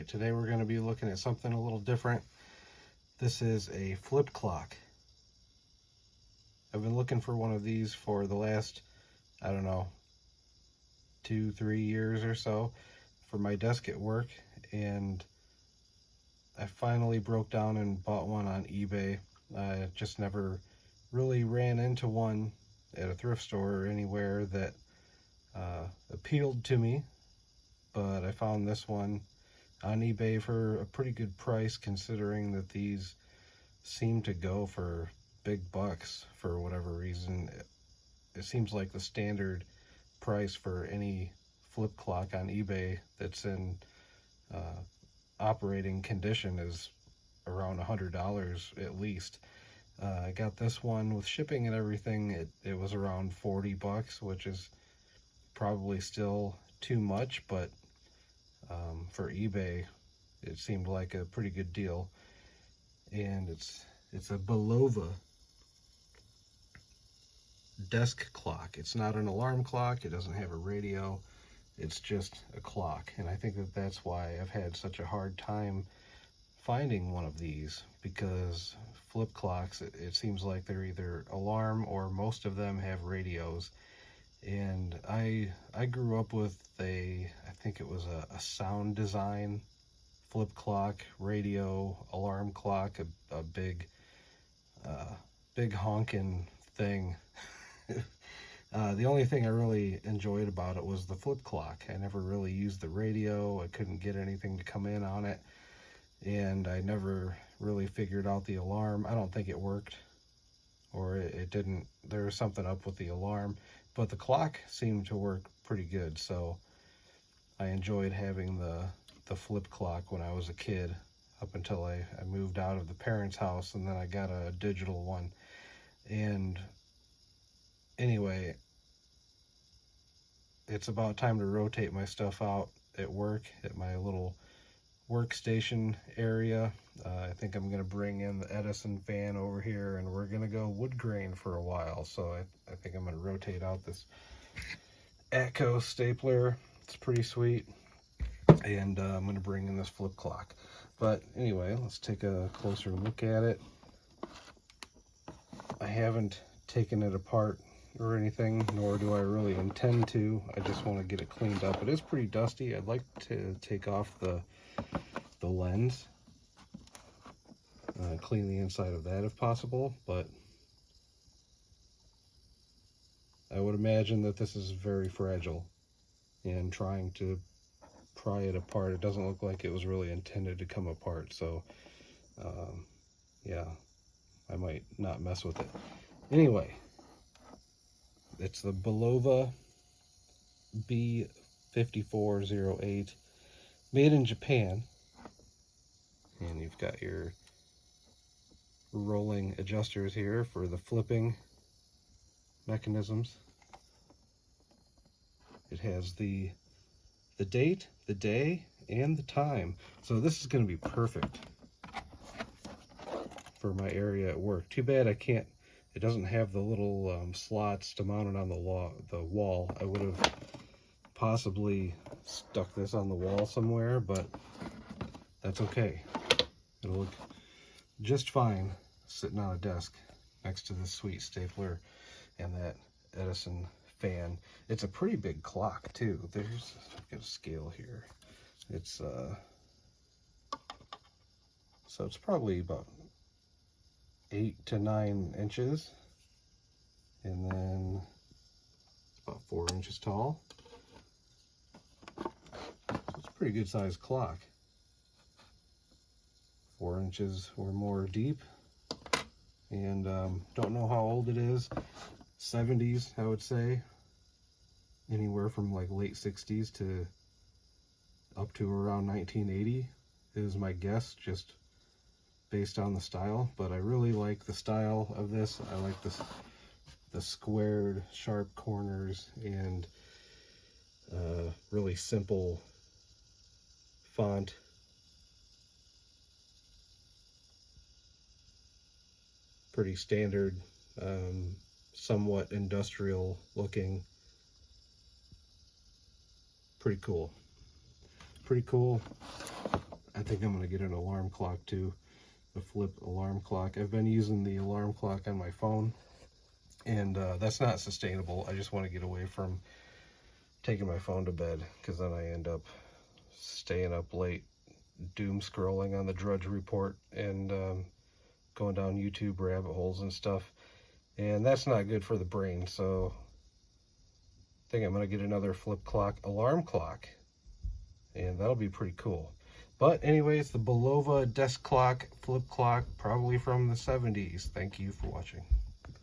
Alright, today we're going to be looking at something a little different. This is a flip clock. I've been looking for one of these for the last, I don't know, 2-3 years or so for my desk at work, and I finally broke down and bought one on eBay. I just never really ran into one at a thrift store or anywhere that appealed to me, but I found this one on eBay for a pretty good price, considering that these seem to go for big bucks for whatever reason. It seems like the standard price for any flip clock on eBay that's in operating condition is around $100 at least. I got this one with shipping and everything. It was around 40 bucks, which is probably still too much, but for eBay it seemed like a pretty good deal. And it's a Bulova desk clock. It's not an alarm clock, it doesn't have a radio, it's just a clock. And I think that that's why I've had such a hard time finding one of these, because flip clocks, it seems like they're either alarm or most of them have radios. And I grew up with I think it was a sound design flip clock, radio, alarm clock, a big honking thing. The only thing I really enjoyed about it was the flip clock. I never really used the radio. I couldn't get anything to come in on it, and I never really figured out the alarm. I don't think it worked, or it didn't. There was something up with the alarm, but the clock seemed to work pretty good, so I enjoyed having the flip clock when I was a kid, up until I moved out of the parents' house, and then I got a digital one. And anyway, it's about time to rotate my stuff out at work, at my little workstation area. I think I'm going to bring in the Edison fan over here, and we're going to go wood grain for a while. So I think I'm going to rotate out this Atco stapler. It's pretty sweet. And I'm going to bring in this flip clock. But anyway, let's take a closer look at it. I haven't taken it apart or anything, nor do I really intend to. I just want to get it cleaned up. It is pretty dusty. I'd like to take off the lens, clean the inside of that if possible, but I would imagine that this is very fragile, and trying to pry it apart, it doesn't look like it was really intended to come apart. So yeah, I might not mess with it. Anyway, it's the Bulova B-5408, made in Japan. And you've got your rolling adjusters here for the flipping mechanisms. It has the date, the day, and the time. So this is going to be perfect for my area at work. Too bad it doesn't have the little slots to mount it on the wall. I would have possibly stuck this on the wall somewhere, but that's okay. It'll look just fine sitting on a desk next to this sweet stapler and that Edison fan. It's a pretty big clock too. I've got a scale here. It's so it's probably about 8 to 9 inches, and then it's about 4 inches tall. So it's a pretty good sized clock. 4 inches or more deep, and don't know how old it is. 70s, I would say. Anywhere from like late 60s to up to around 1980 is my guess, just based on the style. But I really like the style of this. I like the squared, sharp corners, and really simple font. Pretty standard, somewhat industrial looking. Pretty cool. pretty cool. I think I'm going to get an alarm clock too, a flip alarm clock. I've been using the alarm clock on my phone, and that's not sustainable. I just want to get away from taking my phone to bed, because then I end up staying up late, doom scrolling on the Drudge Report, and going down YouTube rabbit holes and stuff, and that's not good for the brain. So I think I'm going to get another flip clock alarm clock, and that'll be pretty cool. But anyways, the Bulova desk clock flip clock, probably from the 70s. Thank you for watching.